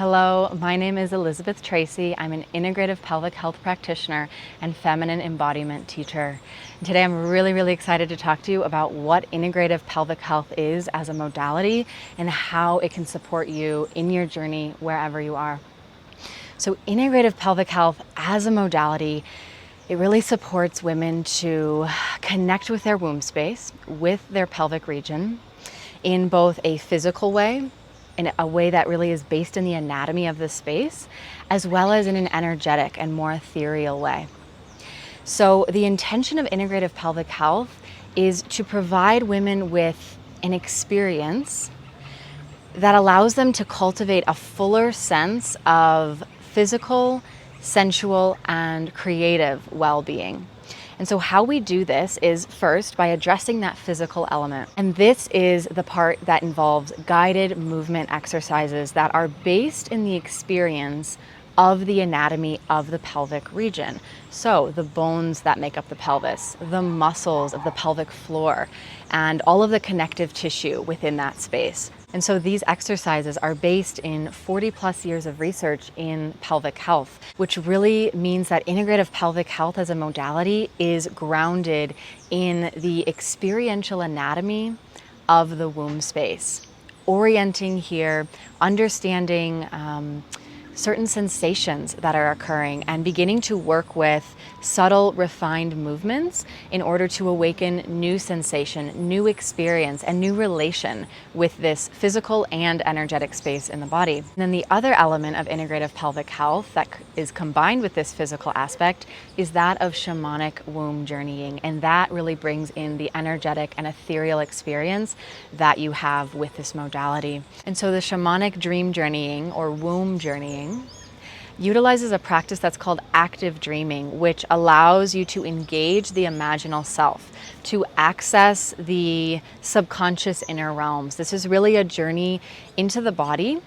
Hello, my name is Elizabeth Tracy. I'm an Integrative Pelvic Health practitioner and Feminine Embodiment teacher. And today I'm really excited to talk to you about what Integrative Pelvic Health is as a modality and how it can support you in your journey wherever you are. So Integrative Pelvic Health as a modality, it really supports women to connect with their womb space, with their pelvic region, in both a physical way, in a way that really is based in the anatomy of the space, as well as in an energetic and more ethereal way. So the intention of Integrative Pelvic Health is to provide women with an experience that allows them to cultivate a fuller sense of physical, sensual, and creative well-being. And so how we do this is first by addressing that physical element. And this is the part that involves guided movement exercises that are based in the experience of the anatomy of the pelvic region. So the bones that make up the pelvis, the muscles of the pelvic floor, and all of the connective tissue within that space. And so these exercises are based in 40+ years of research in pelvic health, which really means that integrative pelvic health as a modality is grounded in the experiential anatomy of the womb space, orienting here, understanding certain sensations that are occurring and beginning to work with subtle, refined movements in order to awaken new sensation, new experience, and new relation with this physical and energetic space in the body. And then the other element of integrative pelvic health that is combined with this physical aspect is that of shamanic womb journeying. And that really brings in the energetic and ethereal experience that you have with this modality. And so the shamanic dream journeying or womb journeying utilizes a practice that's called active dreaming, which allows you to engage the imaginal self, to access the subconscious inner realms. This is really a journey into the body,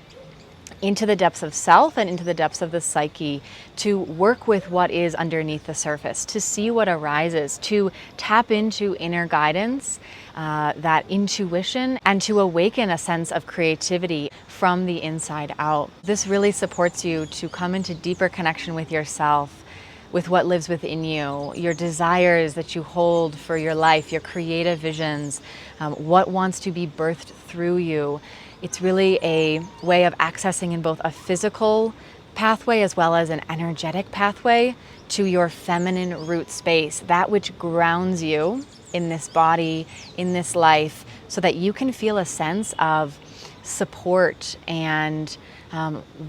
into the depths of self and into the depths of the psyche, to work with what is underneath the surface, to see what arises, to tap into inner guidance, that intuition, and to awaken a sense of creativity from the inside out. This really supports you to come into deeper connection with yourself, with what lives within you, your desires that you hold for your life, your creative visions, what wants to be birthed through you. It's really a way of accessing in both a physical pathway as well as an energetic pathway to your feminine root space, that which grounds you in this body, in this life, so that you can feel a sense of support and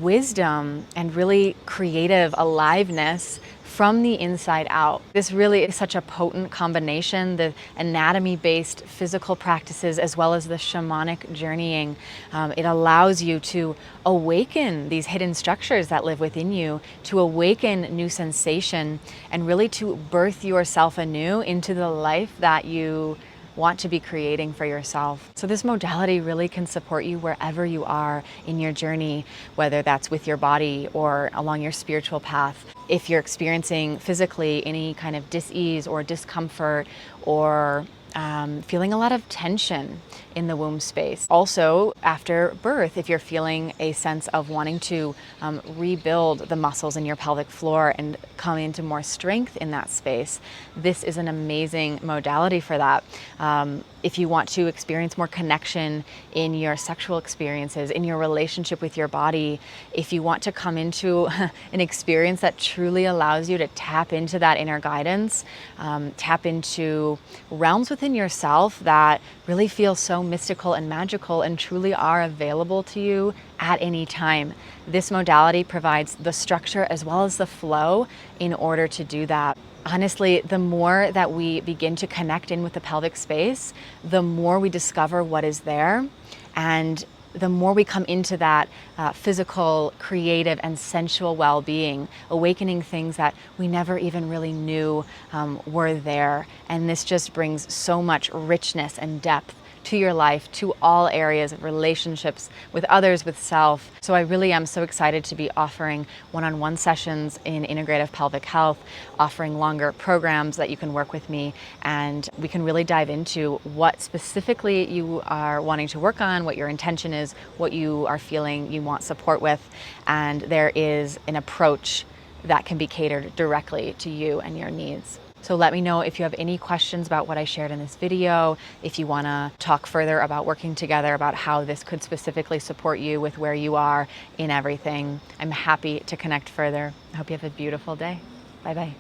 wisdom and really creative aliveness from the inside out. This really is such a potent combination, the anatomy-based physical practices as well as the shamanic journeying. It allows you to awaken these hidden structures that live within you, to awaken new sensation, and really to birth yourself anew into the life that you want to be creating for yourself. So this modality really can support you wherever you are in your journey, whether that's with your body or along your spiritual path. If you're experiencing physically any kind of dis-ease or discomfort or feeling a lot of tension in the womb space. Also, after birth, if you're feeling a sense of wanting to rebuild the muscles in your pelvic floor and come into more strength in that space, this is an amazing modality for that. If you want to experience more connection in your sexual experiences, in your relationship with your body, if you want to come into an experience that truly allows you to tap into that inner guidance, tap into realms within yourself that really feel so mystical and magical and truly are available to you at any time. This modality provides the structure as well as the flow in order to do that. Honestly, the more that we begin to connect in with the pelvic space, the more we discover what is there, and the more we come into that physical, creative, and sensual well-being, awakening things that we never even really knew were there. And this just brings so much richness and depth to your life, to all areas of relationships with others, with self. So I really am so excited to be offering one-on-one sessions in Integrative Pelvic Health, offering longer programs that you can work with me, and we can really dive into what specifically you are wanting to work on, what your intention is, what you are feeling you want support with, and there is an approach that can be catered directly to you and your needs. So let me know if you have any questions about what I shared in this video, if you want to talk further about working together, about how this could specifically support you with where you are in everything. I'm happy to connect further. I hope you have a beautiful day. Bye-bye.